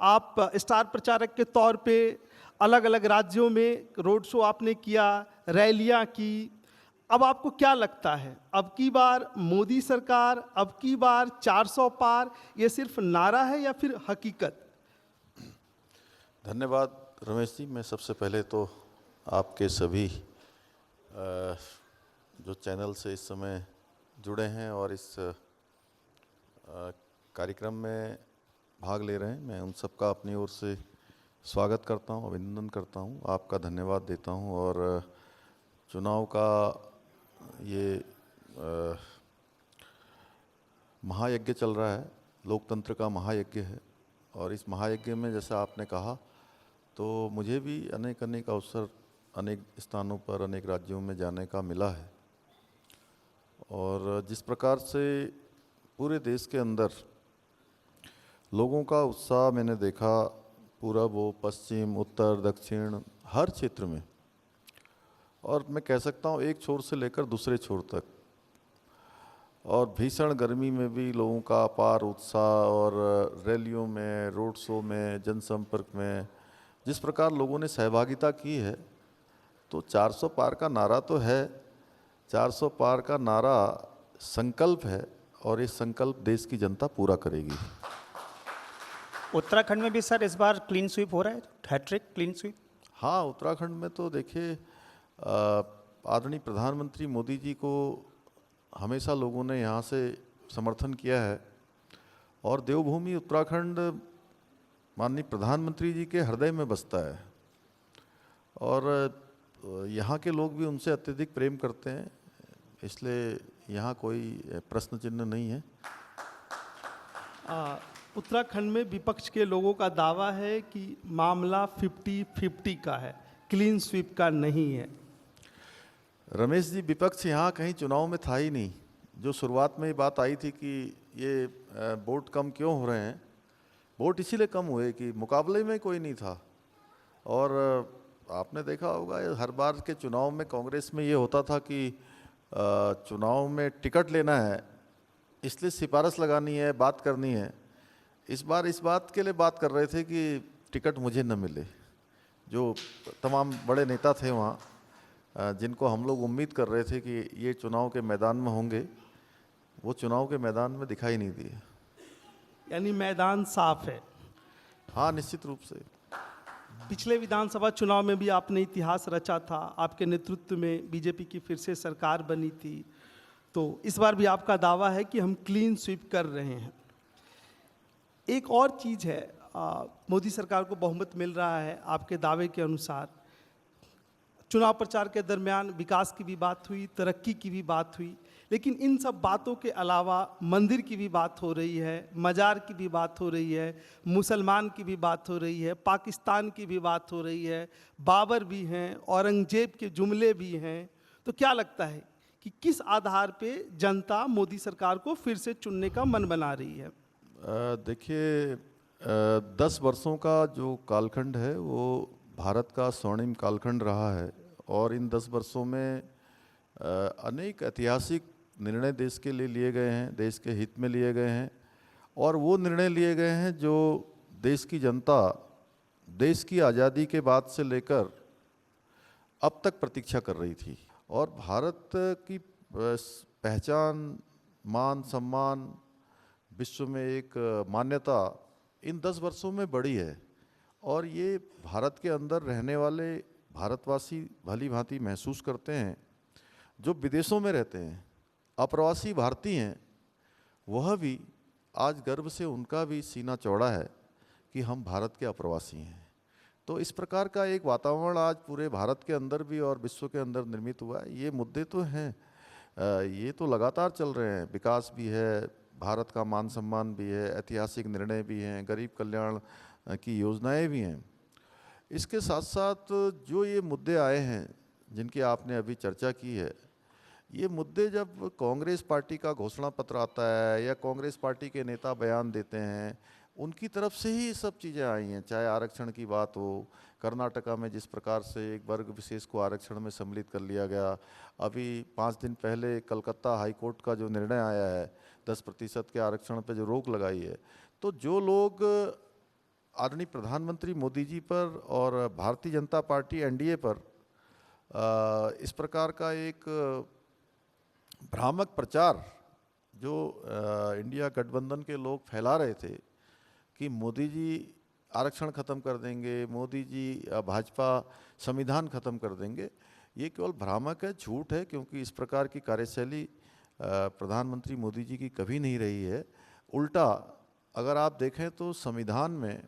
आप स्टार प्रचारक के तौर पे अलग अलग राज्यों में रोड शो आपने किया, रैलियां की। अब आपको क्या लगता है, अब की बार मोदी सरकार, अब की बार 400 पार, ये सिर्फ नारा है या फिर हकीकत? धन्यवाद रमेश जी। मैं सबसे पहले तो आपके सभी जो चैनल से इस समय जुड़े हैं और इस कार्यक्रम में भाग ले रहे हैं, मैं उन सबका अपनी ओर से स्वागत करता हूं, अभिनंदन करता हूं, आपका धन्यवाद देता हूं। और चुनाव का ये महायज्ञ चल रहा है, लोकतंत्र का महायज्ञ है। और इस महायज्ञ में जैसा आपने कहा, तो मुझे भी अनेक अनेक अवसर अनेक स्थानों पर अनेक राज्यों में जाने का मिला है। और जिस प्रकार से पूरे देश के अंदर लोगों का उत्साह मैंने देखा, पूरब हो, पश्चिम, उत्तर, दक्षिण, हर क्षेत्र में, और मैं कह सकता हूँ एक छोर से लेकर दूसरे छोर तक, और भीषण गर्मी में भी लोगों का अपार उत्साह, और रैलियों में, रोड शो में, जनसंपर्क में जिस प्रकार लोगों ने सहभागिता की है, तो 400 पार का नारा तो है। 400 पार का नारा संकल्प है, और ये संकल्प देश की जनता पूरा करेगी। उत्तराखंड में भी सर इस बार क्लीन स्वीप हो रहा है, हैट्रिक क्लीन स्वीप? हाँ, उत्तराखंड में तो देखिए, आदरणीय प्रधानमंत्री मोदी जी को हमेशा लोगों ने यहाँ से समर्थन किया है, और देवभूमि उत्तराखंड माननीय प्रधानमंत्री जी के हृदय में बसता है, और यहाँ के लोग भी उनसे अत्यधिक प्रेम करते हैं, इसलिए यहाँ कोई प्रश्न चिन्ह नहीं है। उत्तराखंड में विपक्ष के लोगों का दावा है कि मामला 50-50 का है, क्लीन स्वीप का नहीं है। रमेश जी, विपक्ष यहाँ कहीं चुनाव में था ही नहीं। जो शुरुआत में ही बात आई थी कि ये वोट कम क्यों हो रहे हैं, वोट इसीलिए कम हुए कि मुकाबले में कोई नहीं था। और आपने देखा होगा, हर बार के चुनाव में कांग्रेस में ये होता था कि चुनाव में टिकट लेना है, इसलिए सिफारिश लगानी है, बात करनी है। इस बार इस बात के लिए बात कर रहे थे कि टिकट मुझे न मिले। जो तमाम बड़े नेता थे वहाँ, जिनको हम लोग उम्मीद कर रहे थे कि ये चुनाव के मैदान में होंगे, वो चुनाव के मैदान में दिखाई नहीं दिए। यानी मैदान साफ है। हाँ, निश्चित रूप से। पिछले विधानसभा चुनाव में भी आपने इतिहास रचा था, आपके नेतृत्व में बीजेपी की फिर से सरकार बनी थी, तो इस बार भी आपका दावा है कि हम क्लीन स्वीप कर रहे हैं। एक और चीज़ है, मोदी सरकार को बहुमत मिल रहा है आपके दावे के अनुसार। चुनाव प्रचार के दरमियान विकास की भी बात हुई, तरक्की की भी बात हुई, लेकिन इन सब बातों के अलावा मंदिर की भी बात हो रही है, मज़ार की भी बात हो रही है, मुसलमान की भी बात हो रही है, पाकिस्तान की भी बात हो रही है, बाबर भी हैं, औरंगजेब के जुमले भी हैं। तो क्या लगता है कि किस आधार पे जनता मोदी सरकार को फिर से चुनने का मन बना रही है? देखिए, 10 वर्षों का जो कालखंड है वो भारत का स्वर्णिम कालखंड रहा है, और इन 10 वर्षों में अनेक ऐतिहासिक निर्णय देश के लिए लिए गए हैं, देश के हित में लिए गए हैं, और वो निर्णय लिए गए हैं जो देश की जनता देश की आज़ादी के बाद से लेकर अब तक प्रतीक्षा कर रही थी। और भारत की पहचान, मान सम्मान, विश्व में एक मान्यता इन 10 वर्षों में बढ़ी है। और ये भारत के अंदर रहने वाले भारतवासी भली भांति महसूस करते हैं। जो विदेशों में रहते हैं, अप्रवासी भारतीय हैं, वह भी आज गर्व से उनका भी सीना चौड़ा है कि हम भारत के अप्रवासी हैं। तो इस प्रकार का एक वातावरण आज पूरे भारत के अंदर भी और विश्व के अंदर निर्मित हुआ है। ये मुद्दे तो हैं, ये तो लगातार चल रहे हैं। विकास भी है, भारत का मान सम्मान भी है, ऐतिहासिक निर्णय भी हैं, गरीब कल्याण की योजनाएं भी हैं। इसके साथ साथ जो ये मुद्दे आए हैं जिनकी आपने अभी चर्चा की है, ये मुद्दे जब कांग्रेस पार्टी का घोषणा पत्र आता है या कांग्रेस पार्टी के नेता बयान देते हैं, उनकी तरफ से ही ये सब चीज़ें आई हैं। चाहे आरक्षण की बात हो, कर्नाटका में जिस प्रकार से एक वर्ग विशेष को आरक्षण में सम्मिलित कर लिया गया, अभी 5 दिन पहले कलकत्ता हाई कोर्ट का जो निर्णय आया है 10% के आरक्षण पर जो रोक लगाई है, तो जो लोग आदरणीय प्रधानमंत्री मोदी जी पर और भारतीय जनता पार्टी एनडीए पर इस प्रकार का एक भ्रामक प्रचार जो इंडिया गठबंधन के लोग फैला रहे थे कि मोदी जी आरक्षण ख़त्म कर देंगे, मोदी जी भाजपा संविधान ख़त्म कर देंगे, ये केवल भ्रामक है, झूठ है, क्योंकि इस प्रकार की कार्यशैली प्रधानमंत्री मोदी जी की कभी नहीं रही है। उल्टा अगर आप देखें तो संविधान में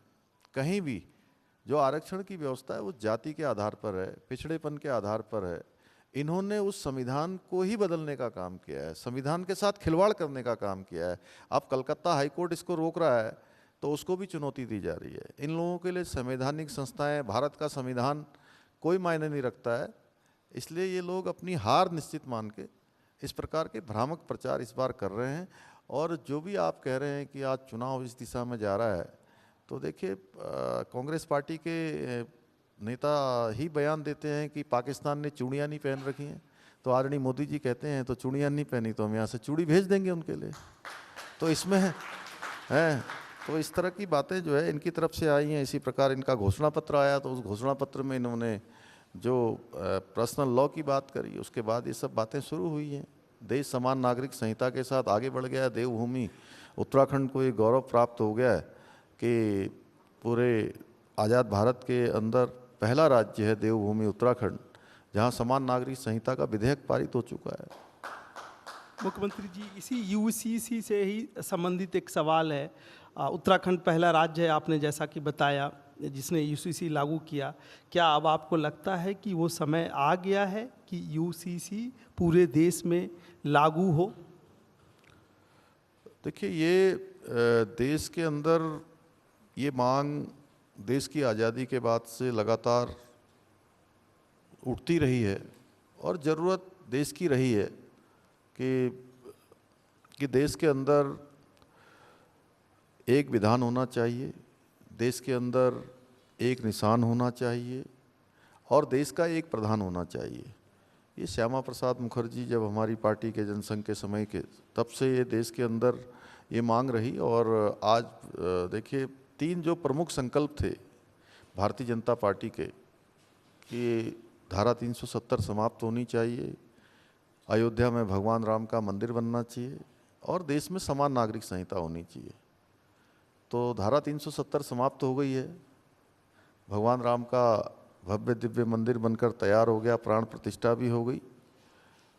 कहीं भी जो आरक्षण की व्यवस्था है वो जाति के आधार पर है, पिछड़ेपन के आधार पर है। इन्होंने उस संविधान को ही बदलने का काम किया है, संविधान के साथ खिलवाड़ करने का काम किया है। अब कलकत्ता हाईकोर्ट इसको रोक रहा है तो उसको भी चुनौती दी जा रही है। इन लोगों के लिए संवैधानिक संस्थाएं, भारत का संविधान कोई मायने नहीं रखता है, इसलिए ये लोग अपनी हार निश्चित मान के इस प्रकार के भ्रामक प्रचार इस बार कर रहे हैं। और जो भी आप कह रहे हैं कि आज चुनाव इस दिशा में जा रहा है, तो देखिए कांग्रेस पार्टी के नेता ही बयान देते हैं कि पाकिस्तान ने चूड़ियाँ नहीं पहन रखी हैं, तो आदरणीय मोदी जी कहते हैं तो चूड़ियाँ नहीं पहनी तो हम यहाँ से चूड़ी भेज देंगे उनके लिए। तो इसमें है तो इस तरह की बातें जो है इनकी तरफ से आई हैं। इसी प्रकार इनका घोषणा पत्र आया तो उस घोषणा पत्र में इन्होंने जो पर्सनल लॉ की बात करी, उसके बाद ये सब बातें शुरू हुई हैं। देश समान नागरिक संहिता के साथ आगे बढ़ गया है। देवभूमि उत्तराखंड को ये गौरव प्राप्त हो गया है कि पूरे आज़ाद भारत के अंदर पहला राज्य है देवभूमि उत्तराखंड जहां समान नागरिक संहिता का विधेयक पारित हो चुका है। मुख्यमंत्री जी, इसी यूसीसी से ही संबंधित एक सवाल है। उत्तराखंड पहला राज्य है, आपने जैसा कि बताया, जिसने यूसीसी लागू किया। क्या अब आपको लगता है कि वो समय आ गया है कि यूसीसी पूरे देश में लागू हो? देखिए, ये देश के अंदर ये मांग देश की आज़ादी के बाद से लगातार उठती रही है और ज़रूरत देश की रही है कि देश के अंदर एक विधान होना चाहिए, देश के अंदर एक निशान होना चाहिए और देश का एक प्रधान होना चाहिए। ये श्यामा प्रसाद मुखर्जी जब हमारी पार्टी के जनसंघ के समय के, तब से ये देश के अंदर ये मांग रही। और आज देखिए, 3 जो प्रमुख संकल्प थे भारतीय जनता पार्टी के कि धारा 370 समाप्त होनी चाहिए, अयोध्या में भगवान राम का मंदिर बनना चाहिए और देश में समान नागरिक संहिता होनी चाहिए। तो धारा 370 समाप्त हो गई है, भगवान राम का भव्य दिव्य मंदिर बनकर तैयार हो गया, प्राण प्रतिष्ठा भी हो गई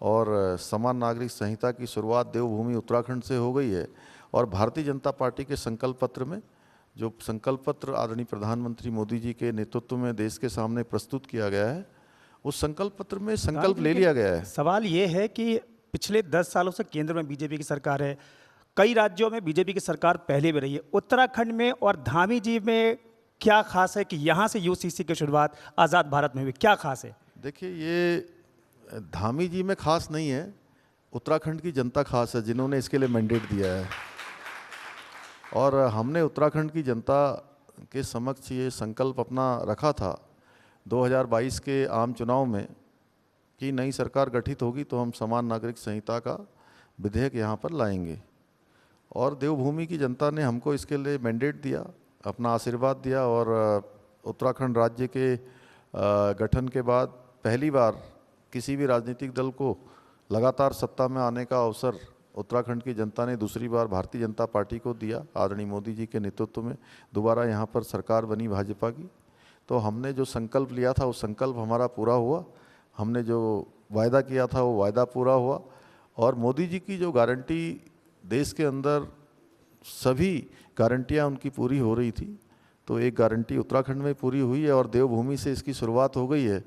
और समान नागरिक संहिता की शुरुआत देवभूमि उत्तराखंड से हो गई है। और भारतीय जनता पार्टी के संकल्प पत्र में, जो संकल्प पत्र आदरणीय प्रधानमंत्री मोदी जी के नेतृत्व में देश के सामने प्रस्तुत किया गया है, उस संकल्प पत्र में संकल्प ले लिया गया है। सवाल ये है कि पिछले 10 सालों से केंद्र में बीजेपी की सरकार है, कई राज्यों में बीजेपी की सरकार पहले भी रही है। उत्तराखंड में और धामी जी में क्या खास है कि यहाँ से यूसीसी की शुरुआत आज़ाद भारत में हुई? क्या खास है? देखिए, ये धामी जी में खास नहीं है, उत्तराखंड की जनता खास है जिन्होंने इसके लिए मैंडेट दिया है। और हमने उत्तराखंड की जनता के समक्ष ये संकल्प अपना रखा था 2022 के आम चुनाव में कि नई सरकार गठित होगी तो हम समान नागरिक संहिता का विधेयक यहाँ पर लाएंगे। और देवभूमि की जनता ने हमको इसके लिए मैंडेट दिया, अपना आशीर्वाद दिया और उत्तराखंड राज्य के गठन के बाद पहली बार किसी भी राजनीतिक दल को लगातार सत्ता में आने का अवसर उत्तराखंड की जनता ने दूसरी बार भारतीय जनता पार्टी को दिया। आदरणीय मोदी जी के नेतृत्व में दोबारा यहाँ पर सरकार बनी भाजपा की। तो हमने जो संकल्प लिया था वो संकल्प हमारा पूरा हुआ, हमने जो वायदा किया था वो वायदा पूरा हुआ। और मोदी जी की जो गारंटी देश के अंदर सभी गारंटियां उनकी पूरी हो रही थी, तो एक गारंटी उत्तराखंड में पूरी हुई है और देवभूमि से इसकी शुरुआत हो गई है।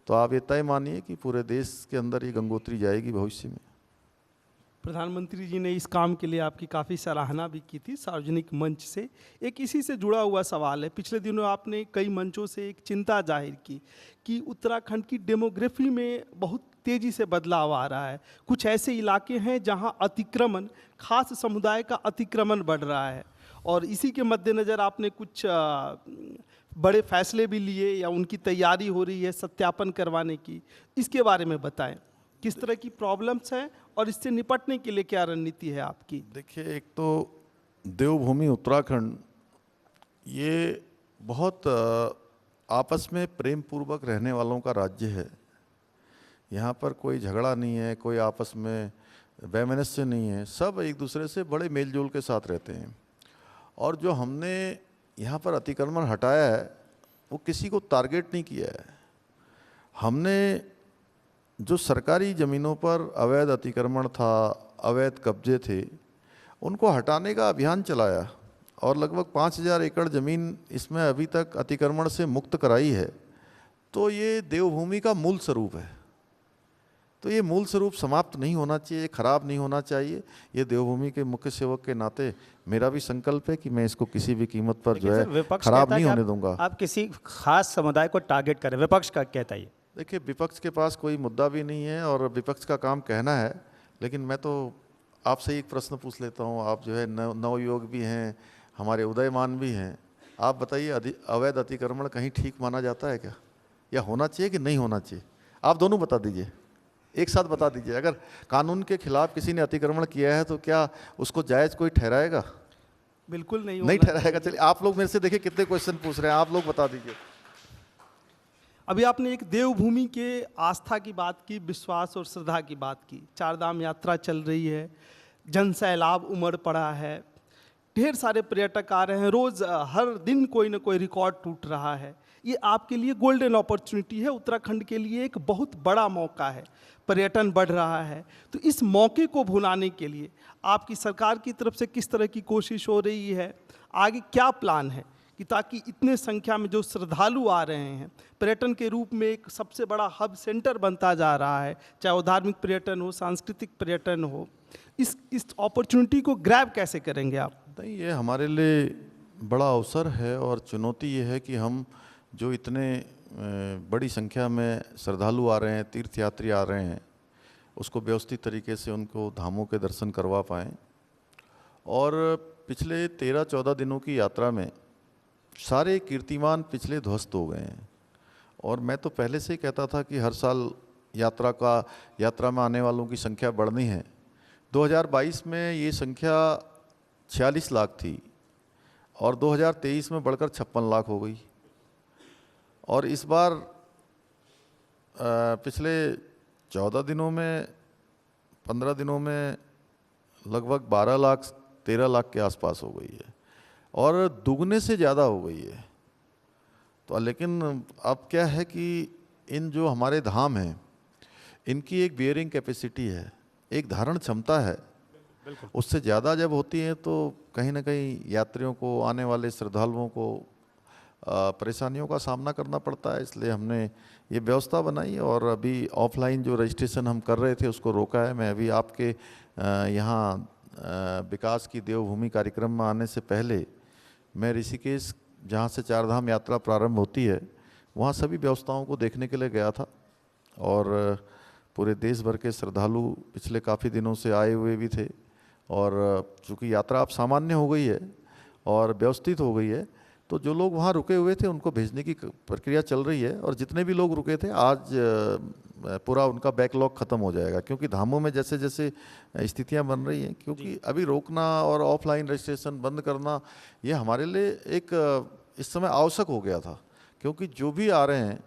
तो आप ये तय मानिए कि पूरे देश के अंदर ये गंगोत्री जाएगी भविष्य में। प्रधानमंत्री जी ने इस काम के लिए आपकी काफ़ी सराहना भी की थी सार्वजनिक मंच से। एक इसी से जुड़ा हुआ सवाल है, पिछले दिनों आपने कई मंचों से एक चिंता जाहिर की कि उत्तराखंड की डेमोग्राफी में बहुत तेज़ी से बदलाव आ रहा है। कुछ ऐसे इलाके हैं जहां अतिक्रमण, खास समुदाय का अतिक्रमण बढ़ रहा है और इसी के मद्देनज़र आपने कुछ बड़े फैसले भी लिए या उनकी तैयारी हो रही है सत्यापन करवाने की। इसके बारे में बताएं, किस तरह की प्रॉब्लम्स हैं और इससे निपटने के लिए क्या रणनीति है आपकी? देखिए, एक तो देवभूमि उत्तराखंड ये बहुत आपस में प्रेम पूर्वक रहने वालों का राज्य है। यहाँ पर कोई झगड़ा नहीं है, कोई आपस में वैमनस्य नहीं है, सब एक दूसरे से बड़े मेलजोल के साथ रहते हैं। और जो हमने यहाँ पर अतिक्रमण हटाया है वो किसी को टारगेट नहीं किया है। हमने जो सरकारी ज़मीनों पर अवैध अतिक्रमण था, अवैध कब्जे थे, उनको हटाने का अभियान चलाया और लगभग 5000 एकड़ ज़मीन इसमें अभी तक अतिक्रमण से मुक्त कराई है। तो ये देवभूमि का मूल स्वरूप है। तो ये मूल स्वरूप समाप्त नहीं होना चाहिए, खराब नहीं होना चाहिए। ये देवभूमि के मुख्य सेवक के नाते मेरा भी संकल्प है कि मैं इसको किसी भी कीमत पर जो है खराब नहीं होने दूंगा। आप किसी खास समुदाय को टारगेट करें, विपक्ष का कहता है। देखिए, विपक्ष के पास कोई मुद्दा भी नहीं है और विपक्ष का काम कहना है। लेकिन मैं तो आपसे एक प्रश्न पूछ लेता हूँ, आप जो है नवयुवक भी हैं, हमारे उदयमान भी हैं, आप बताइए अवैध अतिक्रमण कहीं ठीक माना जाता है क्या, या होना चाहिए कि नहीं होना चाहिए? आप दोनों बता दीजिए, एक साथ बता दीजिए। अगर कानून के खिलाफ किसी ने अतिक्रमण किया है तो क्या उसको जायज़ कोई ठहराएगा? बिल्कुल नहीं ठहराएगा। चलिए, आप लोग मेरे से देखिए कितने क्वेश्चन पूछ रहे हैं, आप लोग बता दीजिए। अभी आपने एक देवभूमि के आस्था की बात की, विश्वास और श्रद्धा की बात की। चारधाम यात्रा चल रही है, जन सैलाब उमड़ पड़ा है, ढेर सारे पर्यटक आ रहे हैं, रोज़ हर दिन कोई ना कोई रिकॉर्ड टूट रहा है। ये आपके लिए गोल्डन अपॉर्चुनिटी है, उत्तराखंड के लिए एक बहुत बड़ा मौका है, पर्यटन बढ़ रहा है। तो इस मौके को भुनाने के लिए आपकी सरकार की तरफ से किस तरह की कोशिश हो रही है, आगे क्या प्लान है कि ताकि इतने संख्या में जो श्रद्धालु आ रहे हैं, पर्यटन के रूप में एक सबसे बड़ा हब सेंटर बनता जा रहा है, चाहे वो धार्मिक पर्यटन हो, सांस्कृतिक पर्यटन हो, इस अपॉर्चुनिटी को ग्रैब कैसे करेंगे आप? नहीं, ये हमारे लिए बड़ा अवसर है और चुनौती ये है कि हम जो इतने बड़ी संख्या में श्रद्धालु आ रहे हैं, तीर्थयात्री आ रहे हैं, उसको व्यवस्थित तरीके से उनको धामों के दर्शन करवा पाएँ। और पिछले 13-14 दिनों की यात्रा में सारे कीर्तिमान पिछले ध्वस्त हो गए हैं। और मैं तो पहले से ही कहता था कि हर साल यात्रा में आने वालों की संख्या बढ़नी है। 2022 में ये संख्या 46 लाख थी और 2023 में बढ़कर 56 लाख हो गई। और इस बार पिछले 14 दिनों में 15 दिनों में लगभग 12 लाख 13 लाख के आसपास हो गई है और दुगने से ज़्यादा हो गई है। तो लेकिन अब क्या है कि इन जो हमारे धाम हैं, इनकी एक बियरिंग कैपेसिटी है, एक धारण क्षमता है। उससे ज़्यादा जब होती है तो कहीं ना कहीं यात्रियों को, आने वाले श्रद्धालुओं को परेशानियों का सामना करना पड़ता है। इसलिए हमने ये व्यवस्था बनाई और अभी ऑफलाइन जो रजिस्ट्रेशन हम कर रहे थे उसको रोका है। मैं अभी आपके यहाँ विकास की देवभूमि कार्यक्रम में आने से पहले मैं ऋषिकेश, जहाँ से चारधाम यात्रा प्रारंभ होती है, वहाँ सभी व्यवस्थाओं को देखने के लिए गया था। और पूरे देश भर के श्रद्धालु पिछले काफ़ी दिनों से आए हुए भी थे। और चूँकि यात्रा अब सामान्य हो गई है और व्यवस्थित हो गई है, तो जो लोग वहाँ रुके हुए थे उनको भेजने की प्रक्रिया चल रही है। और जितने भी लोग रुके थे, आज पूरा उनका बैकलॉग ख़त्म हो जाएगा, क्योंकि धामों में जैसे जैसे स्थितियाँ बन रही हैं, क्योंकि अभी रोकना और ऑफलाइन रजिस्ट्रेशन बंद करना ये हमारे लिए एक इस समय आवश्यक हो गया था, क्योंकि जो भी आ रहे हैं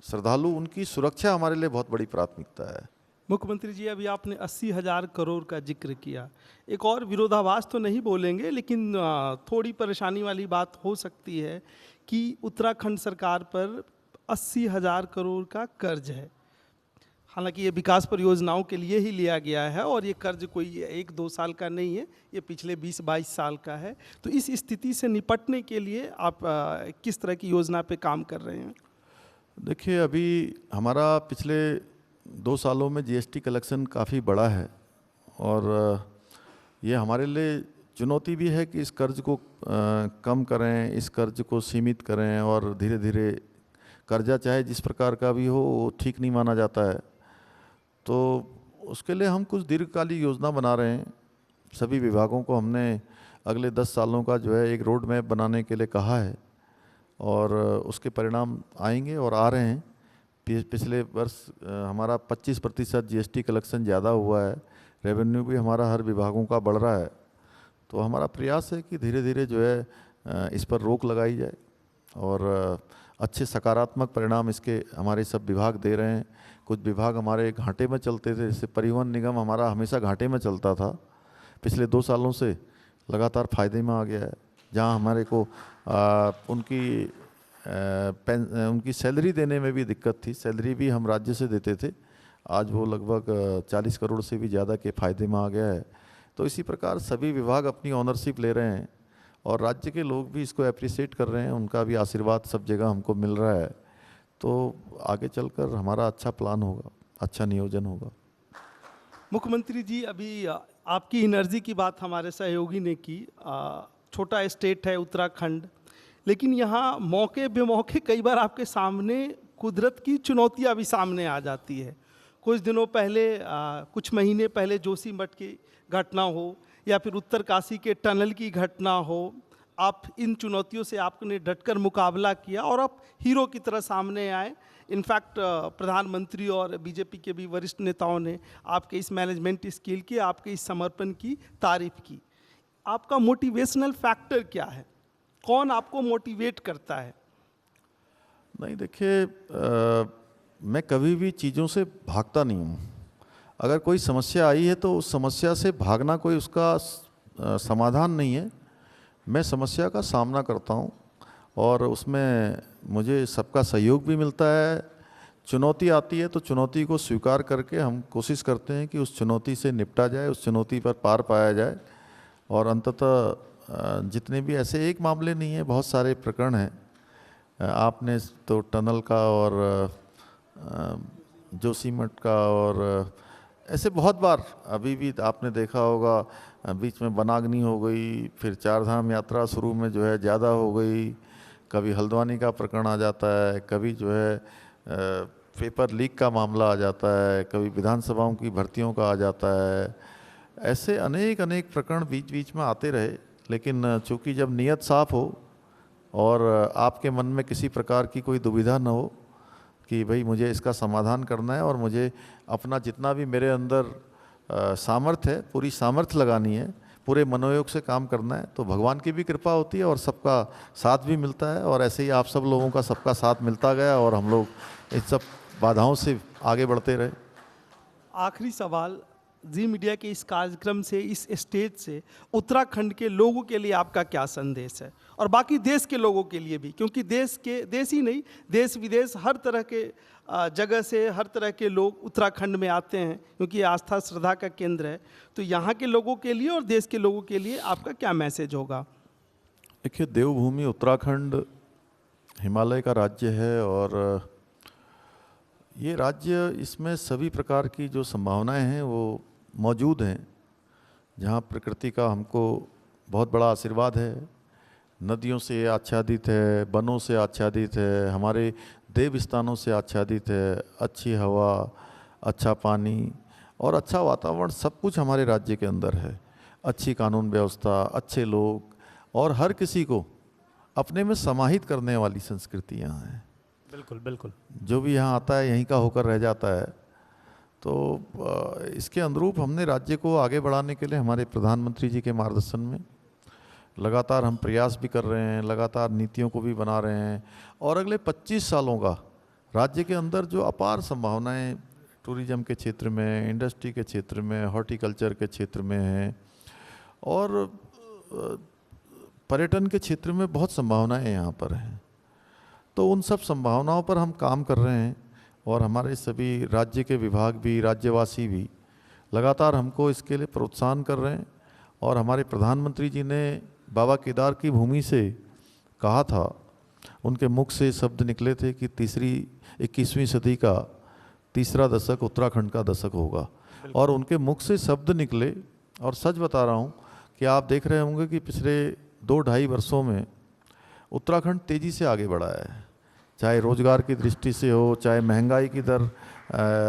श्रद्धालु, उनकी सुरक्षा हमारे लिए बहुत बड़ी प्राथमिकता है। मुख्यमंत्री जी, अभी आपने 80,000 करोड़ का जिक्र किया। एक और विरोधाभास तो नहीं बोलेंगे, लेकिन थोड़ी परेशानी वाली बात हो सकती है कि उत्तराखंड सरकार पर 80,000 करोड़ का कर्ज है। हालांकि ये विकास परियोजनाओं के लिए ही लिया गया है और ये कर्ज कोई 1-2 साल का नहीं है, ये पिछले 20-22 साल का है। तो इस स्थिति से निपटने के लिए आप किस तरह की योजना पे काम कर रहे हैं? देखिए, अभी हमारा पिछले 2 सालों में जीएसटी कलेक्शन काफ़ी बड़ा है और ये हमारे लिए चुनौती भी है कि इस कर्ज को कम करें, इस कर्ज को सीमित करें। और धीरे धीरे कर्जा चाहे जिस प्रकार का भी हो, वो ठीक नहीं माना जाता है। तो उसके लिए हम कुछ दीर्घकालिक योजना बना रहे हैं। सभी विभागों को हमने अगले 10 सालों का जो है एक रोड मैप बनाने के लिए कहा है और उसके परिणाम आएंगे और आ रहे हैं। पिछले वर्ष हमारा 25% जीएसटी कलेक्शन ज़्यादा हुआ है, रेवेन्यू भी हमारा हर विभागों का बढ़ रहा है। तो हमारा प्रयास है कि धीरे धीरे जो है इस पर रोक लगाई जाए और अच्छे सकारात्मक परिणाम इसके हमारे सब विभाग दे रहे हैं। कुछ विभाग हमारे घाटे में चलते थे, जैसे परिवहन निगम हमारा हमेशा घाटे में चलता था, पिछले 2 सालों से लगातार फायदे में आ गया है। जहां हमारे को उनकी सैलरी देने में भी दिक्कत थी, सैलरी भी हम राज्य से देते थे, आज वो लगभग 40 करोड़ से भी ज़्यादा के फायदे में आ गया है। तो इसी प्रकार सभी विभाग अपनी ऑनरशिप ले रहे हैं और राज्य के लोग भी इसको अप्रिशिएट कर रहे हैं, उनका भी आशीर्वाद सब जगह हमको मिल रहा है। तो आगे चलकर हमारा अच्छा प्लान होगा, अच्छा नियोजन होगा। मुख्यमंत्री जी, अभी आपकी एनर्जी की बात हमारे सहयोगी ने की। छोटा स्टेट है उत्तराखंड, लेकिन यहाँ मौके बेमौके कई बार आपके सामने कुदरत की चुनौतियाँ भी सामने आ जाती है। कुछ दिनों पहले कुछ महीने पहले जोशीमठ की घटना हो या फिर उत्तरकाशी के टनल की घटना हो, आप इन चुनौतियों से आपने डटकर मुकाबला किया और आप हीरो की तरह सामने आए। इनफैक्ट प्रधानमंत्री और बीजेपी के भी वरिष्ठ नेताओं ने आपके इस मैनेजमेंट स्किल की, आपके इस समर्पण की तारीफ की। आपका मोटिवेशनल फैक्टर क्या है? कौन आपको मोटिवेट करता है? नहीं, देखिए, मैं कभी भी चीज़ों से भागता नहीं हूँ। अगर कोई समस्या आई है तो उस समस्या से भागना कोई उसका समाधान नहीं है। मैं समस्या का सामना करता हूँ और उसमें मुझे सबका सहयोग भी मिलता है। चुनौती आती है तो चुनौती को स्वीकार करके हम कोशिश करते हैं कि उस चुनौती से निपटा जाए, उस चुनौती पर पार पाया जाए। और अंततः जितने भी ऐसे एक मामले नहीं है, बहुत सारे प्रकरण हैं। आपने तो टनल का और जोशीमठ का और ऐसे बहुत बार अभी भी आपने देखा होगा, बीच में वनाग्नि हो गई, फिर 4 धाम यात्रा शुरू में जो है ज़्यादा हो गई, कभी हल्द्वानी का प्रकरण आ जाता है, कभी जो है पेपर लीक का मामला आ जाता है, कभी विधानसभाओं की भर्तियों का आ जाता है। ऐसे अनेक अनेक प्रकरण बीच बीच में आते रहे, लेकिन चूँकि जब नीयत साफ़ हो और आपके मन में किसी प्रकार की कोई दुविधा न हो कि भाई मुझे इसका समाधान करना है और मुझे अपना जितना भी मेरे अंदर सामर्थ्य है, पूरी सामर्थ्य लगानी है, पूरे मनोयोग से काम करना है, तो भगवान की भी कृपा होती है और सबका साथ भी मिलता है। और ऐसे ही आप सब लोगों का सबका साथ मिलता गया और हम लोग इन सब बाधाओं से आगे बढ़ते रहे। आखिरी सवाल, जी मीडिया के इस कार्यक्रम से, इस स्टेज से उत्तराखंड के लोगों के लिए आपका क्या संदेश है, और बाकी देश के लोगों के लिए भी, क्योंकि देश ही नहीं, देश विदेश हर तरह के जगह से हर तरह के लोग उत्तराखंड में आते हैं, क्योंकि ये आस्था श्रद्धा का केंद्र है। तो यहाँ के लोगों के लिए और देश के लोगों के लिए आपका क्या मैसेज होगा? देखिए, देवभूमि उत्तराखंड हिमालय का राज्य है और ये राज्य, इसमें सभी प्रकार की जो संभावनाएं हैं वो मौजूद हैं। जहाँ प्रकृति का हमको बहुत बड़ा आशीर्वाद है, नदियों से आच्छादित है, वनों से आच्छादित है, हमारे देव स्थानों से आच्छादित है, अच्छी हवा, अच्छा पानी और अच्छा वातावरण, सब कुछ हमारे राज्य के अंदर है। अच्छी कानून व्यवस्था, अच्छे लोग और हर किसी को अपने में समाहित करने वाली संस्कृति यहाँ है। बिल्कुल बिल्कुल। जो भी यहाँ आता है यहीं का होकर रह जाता है। तो इसके अनुरूप हमने राज्य को आगे बढ़ाने के लिए हमारे प्रधानमंत्री जी के मार्गदर्शन में लगातार हम प्रयास भी कर रहे हैं, लगातार नीतियों को भी बना रहे हैं और अगले 25 सालों का राज्य के अंदर जो अपार संभावनाएं टूरिज्म के क्षेत्र में, इंडस्ट्री के क्षेत्र में, हॉर्टिकल्चर के क्षेत्र में हैं और पर्यटन के क्षेत्र में बहुत संभावनाएं यहाँ पर हैं। तो उन सब संभावनाओं पर हम काम कर रहे हैं और हमारे सभी राज्य के विभाग भी, राज्यवासी भी लगातार हमको इसके लिए प्रोत्साहन कर रहे हैं। और हमारे प्रधानमंत्री जी ने बाबा केदार की भूमि से कहा था, उनके मुख से शब्द निकले थे कि 21वीं सदी का तीसरा दशक उत्तराखंड का दशक होगा। और उनके मुख से शब्द निकले और सच बता रहा हूँ कि आप देख रहे होंगे कि पिछले 2-2.5 वर्षों में उत्तराखंड तेज़ी से आगे बढ़ा है, चाहे रोजगार की दृष्टि से हो, चाहे महंगाई की दर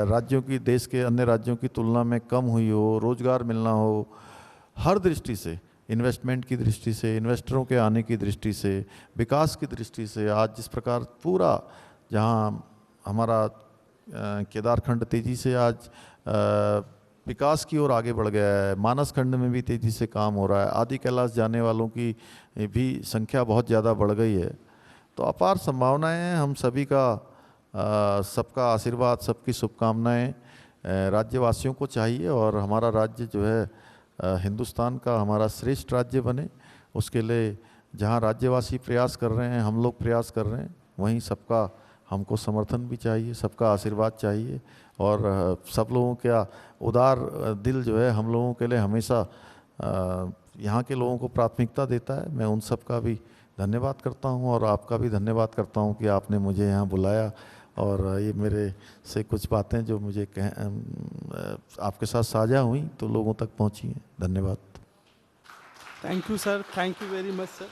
राज्यों की, देश के अन्य राज्यों की तुलना में कम हुई हो, रोजगार मिलना हो, हर दृष्टि से, इन्वेस्टमेंट की दृष्टि से, इन्वेस्टरों के आने की दृष्टि से, विकास की दृष्टि से, आज जिस प्रकार पूरा जहां हमारा केदारखंड तेज़ी से आज विकास की ओर आगे बढ़ गया है। मानस खंड में भी तेज़ी से काम हो रहा है। आदि कैलाश जाने वालों की भी संख्या बहुत ज़्यादा बढ़ गई है। तो अपार संभावनाएं हैं। हम सभी का सबका आशीर्वाद, सबकी शुभकामनाएं राज्यवासियों को चाहिए और हमारा राज्य जो है हिंदुस्तान का हमारा श्रेष्ठ राज्य बने। उसके लिए जहां राज्यवासी प्रयास कर रहे हैं, हम लोग प्रयास कर रहे हैं, वहीं सबका हमको समर्थन भी चाहिए, सबका आशीर्वाद चाहिए और सब लोगों का उदार दिल जो है हम लोगों के लिए हमेशा यहाँ के लोगों को प्राथमिकता देता है। मैं उन सब का भी धन्यवाद करता हूँ और आपका भी धन्यवाद करता हूँ कि आपने मुझे यहाँ बुलाया और ये मेरे से कुछ बातें जो मुझे आपके साथ साझा हुई तो लोगों तक पहुँची हैं। धन्यवाद। Thank you sir, thank you very much sir.